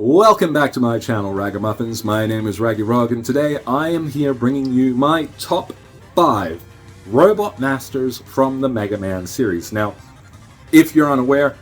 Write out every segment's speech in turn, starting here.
Welcome back to my channel, Ragamuffins. My name is Raggy Rog, and today I am here bringing you my top 5 Robot Masters from the Megaman series. Now, if you're unaware,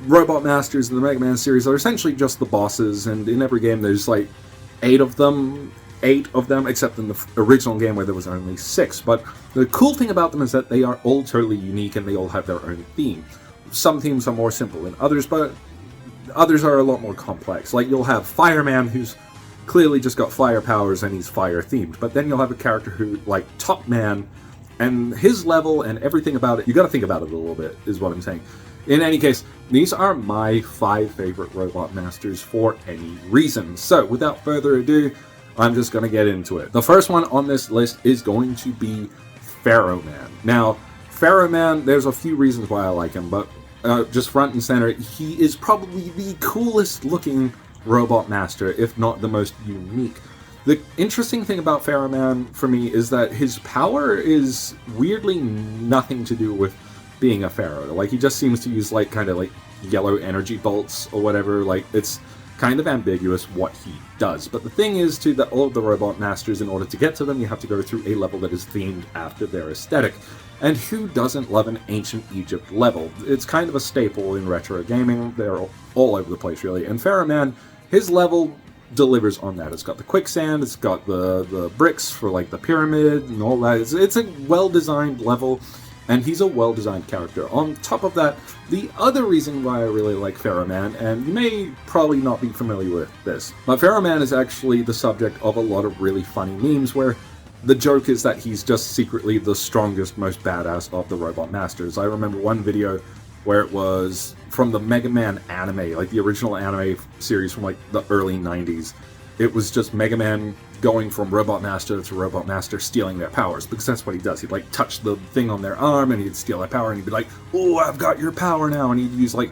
Robot Masters in the Megaman series are essentially just the bosses, and in every game there's like 8 of them, except in the original game where there was only 6. But the cool thing about them is that they are all totally unique and they all have their own theme. Some themes are more simple than others, but others are a lot more complex. Like, you'll have Fireman, who's clearly just got fire powers and he's fire themed, but then you'll have a character who, like Top Man, and his level and everything about it, you gotta think about it a little bit, is what I'm saying. In any case, these are my 5 favorite Robot Masters for any reason. So, without further ado, I'm just gonna get into it. The first one on this list is going to be Pharaoh Man. Now, Pharaoh Man, there's a few reasons why I like him, but just front and center, he is probably the coolest looking Robot Master, if not the most unique. The interesting thing about Pharaoh Man for me is that his power is weirdly nothing to do with being a pharaoh. Like, he just seems to use like kind of like yellow energy bolts or whatever. Like, it's kind of ambiguous what he does. But the thing is, too, that all of the Robot Masters, in order to get to them, you have to go through a level that is themed after their aesthetic. And who doesn't love an ancient Egypt level? It's kind of a staple in retro gaming. They're all over the place, really. And Pharaoh Man, his level delivers on that. It's got the quicksand, it's got the bricks for like the pyramid and all that. It's a well-designed level, and he's a well-designed character. On top of that, the other reason why I really like Pharaoh Man, and you may probably not be familiar with this, but Pharaoh Man is actually the subject of a lot of really funny memes where the joke is that he's just secretly the strongest, most badass of the Robot Masters. I remember one video where it was from the Megaman anime, like the original anime series from like the early 90s. It was just Megaman going from Robot Master to Robot Master stealing their powers, because that's what he does. He'd like touch the thing on their arm and he'd steal their power, and he'd be like, "Oh, I've got your power now," and he'd use like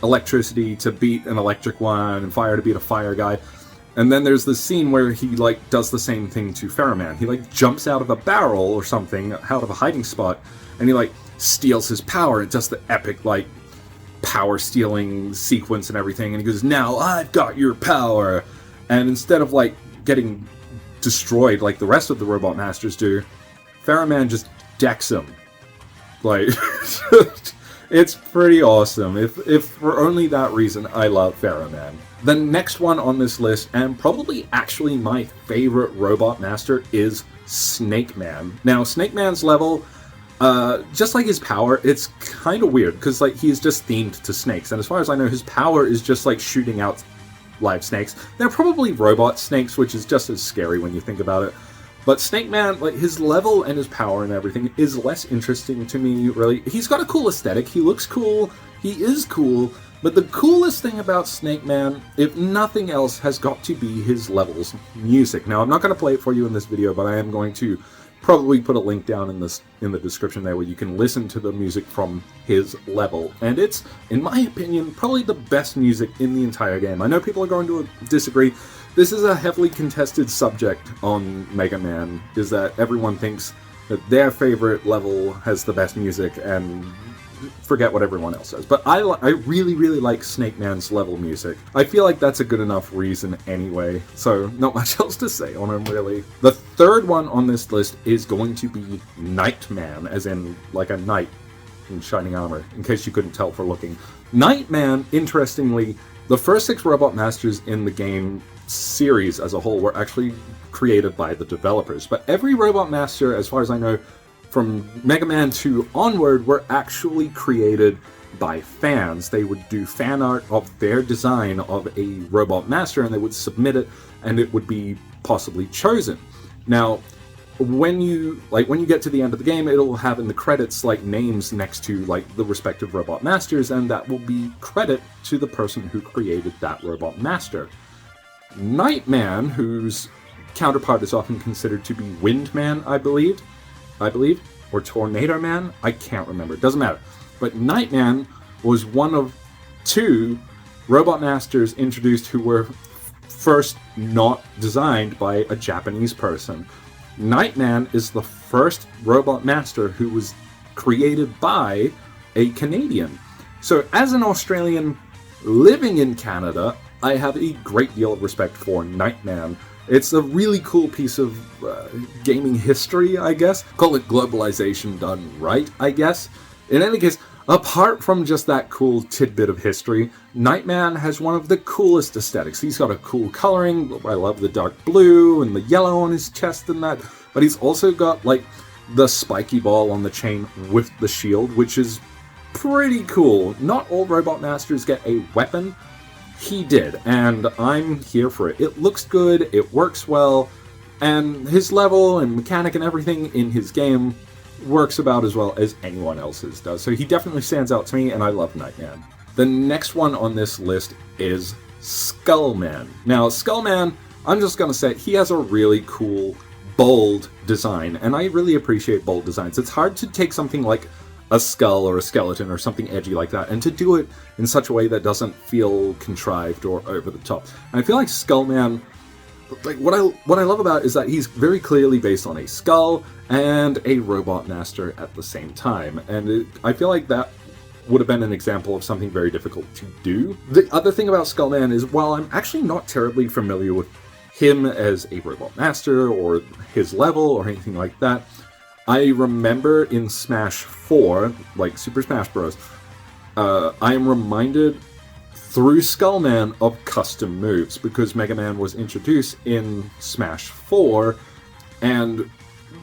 electricity to beat an electric one and fire to beat a fire guy. And then there's this scene where he like does the same thing to Pharaoh Man. He like jumps out of a barrel or something, out of a hiding spot, and he like steals his power. It does the epic like power stealing sequence and everything, and he goes, "Now I've got your power." And instead of like getting destroyed like the rest of the Robot Masters do, Pharaoh Man just decks him. Like, it's pretty awesome. If for only that reason, I love Pharaoh Man. The next one on this list, and probably actually my favorite Robot Master, is Snake Man. Now, Snake Man's level, just like his power, it's kind of weird, because like he's just themed to snakes, and as far as I know, his power is just like shooting out live snakes. They're probably robot snakes, which is just as scary when you think about it. But Snake Man, like, his level and his power and everything is less interesting to me, really. He's got a cool aesthetic, he looks cool, he is cool, but the coolest thing about Snake Man, if nothing else, has got to be his level's music. Now, I'm not going to play it for you in this video, but I am going to probably put a link down in the description there where you can listen to the music from his level. And it's, in my opinion, probably the best music in the entire game. I know people are going to disagree. This is a heavily contested subject on Mega Man, is that everyone thinks that their favorite level has the best music, and forget what everyone else says. But I really, really like Snake Man's level music. I feel like that's a good enough reason anyway, so not much else to say on him, really. The third one on this list is going to be Nightman, as in like a knight in shining armor, in case you couldn't tell for looking. Nightman, interestingly, the first 6 Robot Masters in the game series as a whole were actually created by the developers, but every Robot Master, as far as I know, from Mega Man 2 onward, were actually created by fans. They would do fan art of their design of a Robot Master, and they would submit it, and it would be possibly chosen. Now, when you get to the end of the game, it'll have in the credits like names next to like the respective Robot Masters, and that will be credit to the person who created that Robot Master. Nightman, whose counterpart is often considered to be Windman, I believe, or Tornado Man, I can't remember, it doesn't matter. But Nightman was one of 2 Robot Masters introduced who were first not designed by a Japanese person. Nightman is the first Robot Master who was created by a Canadian. So as an Australian living in Canada, I have a great deal of respect for Nightman. It's a really cool piece of gaming history, I guess. Call it globalization done right, I guess. In any case, apart from just that cool tidbit of history, Nightman has one of the coolest aesthetics. He's got a cool coloring. I love the dark blue and the yellow on his chest and that. But he's also got, like, the spiky ball on the chain with the shield, which is pretty cool. Not all Robot Masters get a weapon. He did, and I'm here for it. It looks good, it works well, and his level and mechanic and everything in his game works about as well as anyone else's does. So he definitely stands out to me, and I love Nightman. The next one on this list is Skullman. Now, Skullman, I'm just gonna say, he has a really cool, bold design, and I really appreciate bold designs. It's hard to take something like a skull or a skeleton or something edgy like that, and to do it in such a way that doesn't feel contrived or over the top. And I feel like Skullman, like what I love about it is that he's very clearly based on a skull and a robot master at the same time, and I feel like that would have been an example of something very difficult to do. The other thing about Skullman is, while I'm actually not terribly familiar with him as a robot master or his level or anything like that, I remember in Smash 4, like Super Smash Bros., I am reminded through Skullman of custom moves, because Megaman was introduced in Smash 4, and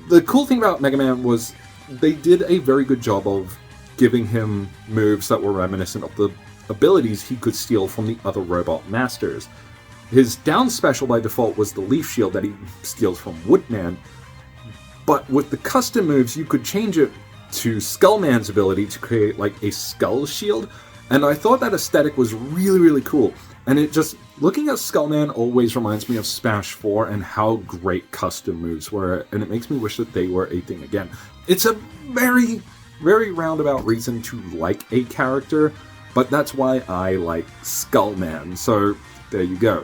the cool thing about Megaman was they did a very good job of giving him moves that were reminiscent of the abilities he could steal from the other Robot Masters. His down special by default was the Leaf Shield that he steals from Woodman, but with the custom moves, you could change it to Skullman's ability to create, like, a skull shield, and I thought that aesthetic was really, really cool. And it just, looking at Skullman always reminds me of Smash 4 and how great custom moves were, and it makes me wish that they were a thing again. It's a very, very roundabout reason to like a character, but that's why I like Skullman, so there you go.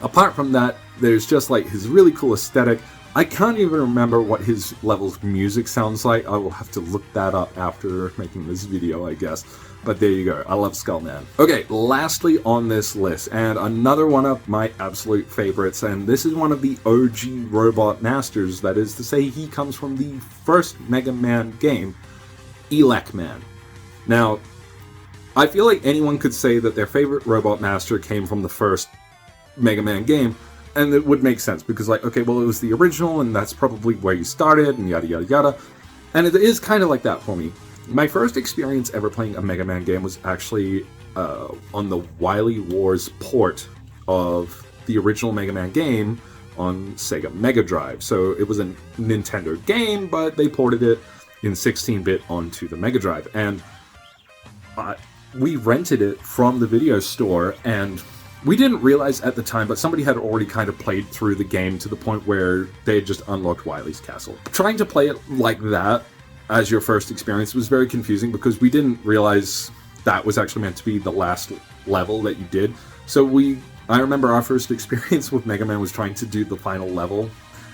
Apart from that, there's just, like, his really cool aesthetic. I can't even remember what his level's music sounds like. I will have to look that up after making this video, I guess. But there you go. I love Skullman. Okay, lastly on this list, and another one of my absolute favorites, and this is one of the OG Robot Masters. That is to say, he comes from the first Mega Man game, Megaman. Now, I feel like anyone could say that their favorite Robot Master came from the first Mega Man game, and it would make sense, because, like, okay, well, it was the original, and that's probably where you started, and yada yada yada. And it is kind of like that for me. My first experience ever playing a Mega Man game was actually on the Wily Wars port of the original Mega Man game on Sega Mega Drive. So it was a Nintendo game, but they ported it in 16-bit onto the Mega Drive. And we rented it from the video store, and we didn't realize at the time, but somebody had already kind of played through the game to the point where they had just unlocked Wily's castle. Trying to play it like that as your first experience was very confusing, because we didn't realize that was actually meant to be the last level that you did. So I remember our first experience with Mega Man was trying to do the final level,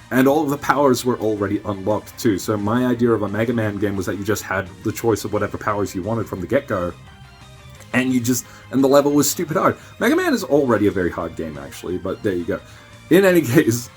and all of the powers were already unlocked too. So my idea of a Mega Man game was that you just had the choice of whatever powers you wanted from the get-go, and the level was stupid hard. Mega Man is already a very hard game, actually, but there you go. In any case,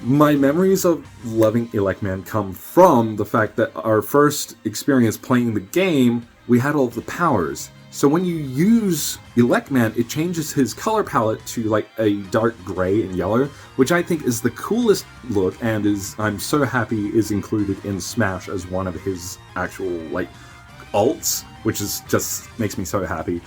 my memories of loving Megaman come from the fact that our first experience playing the game, we had all of the powers. So when you use Megaman, it changes his color palette to, like, a dark gray and yellow, which I think is the coolest look, and I'm so happy is included in Smash as one of his actual, like, alts, which is just makes me so happy.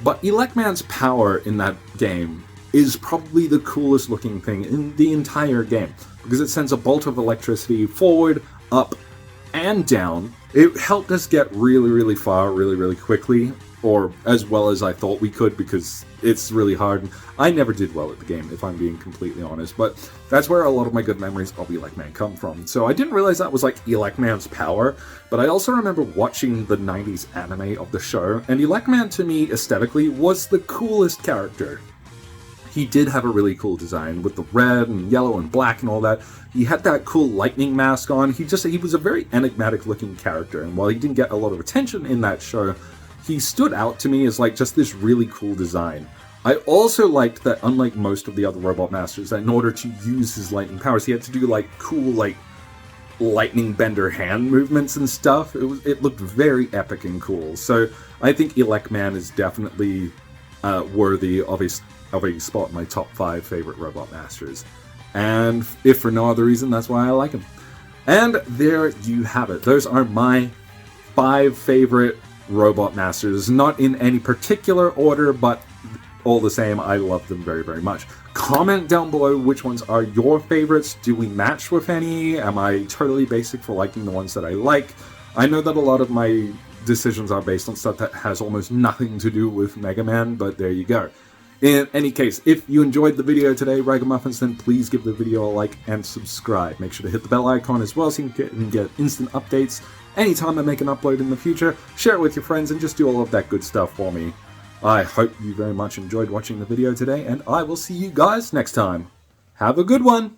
But Megaman's power in that game is probably the coolest looking thing in the entire game, because it sends a bolt of electricity forward, up, and down. It helped us get really, really far really, really quickly, or as well as I thought we could, because it's really hard. I never did well at the game, if I'm being completely honest, but that's where a lot of my good memories of Megaman come from. So I didn't realize that was, like, Megaman's power, but I also remember watching the 90s anime of the show, and Megaman to me, aesthetically, was the coolest character. He did have a really cool design with the red and yellow and black and all that. He had that cool lightning mask on. He was a very enigmatic looking character, and while he didn't get a lot of attention in that show, he stood out to me as, like, just this really cool design. I also liked that, unlike most of the other Robot Masters, that in order to use his lightning powers, he had to do like cool like lightning bender hand movements and stuff. It looked very epic and cool. So I think Elecman is definitely worthy of a spot in my top 5 favorite Robot Masters. And if for no other reason, that's why I like him. And there you have it. Those are my 5 favorite Robot Masters. Not in any particular order, but all the same, I love them very, very much. Comment down below which ones are your favorites. Do we match with any? Am I totally basic for liking the ones that I like? I know that a lot of my decisions are based on stuff that has almost nothing to do with Mega Man, but there you go. In any case, if you enjoyed the video today, Ragamuffins, then please give the video a like and subscribe. Make sure to hit the bell icon as well so you can get instant updates anytime I make an upload in the future. Share it with your friends and just do all of that good stuff for me. I hope you very much enjoyed watching the video today, and I will see you guys next time. Have a good one!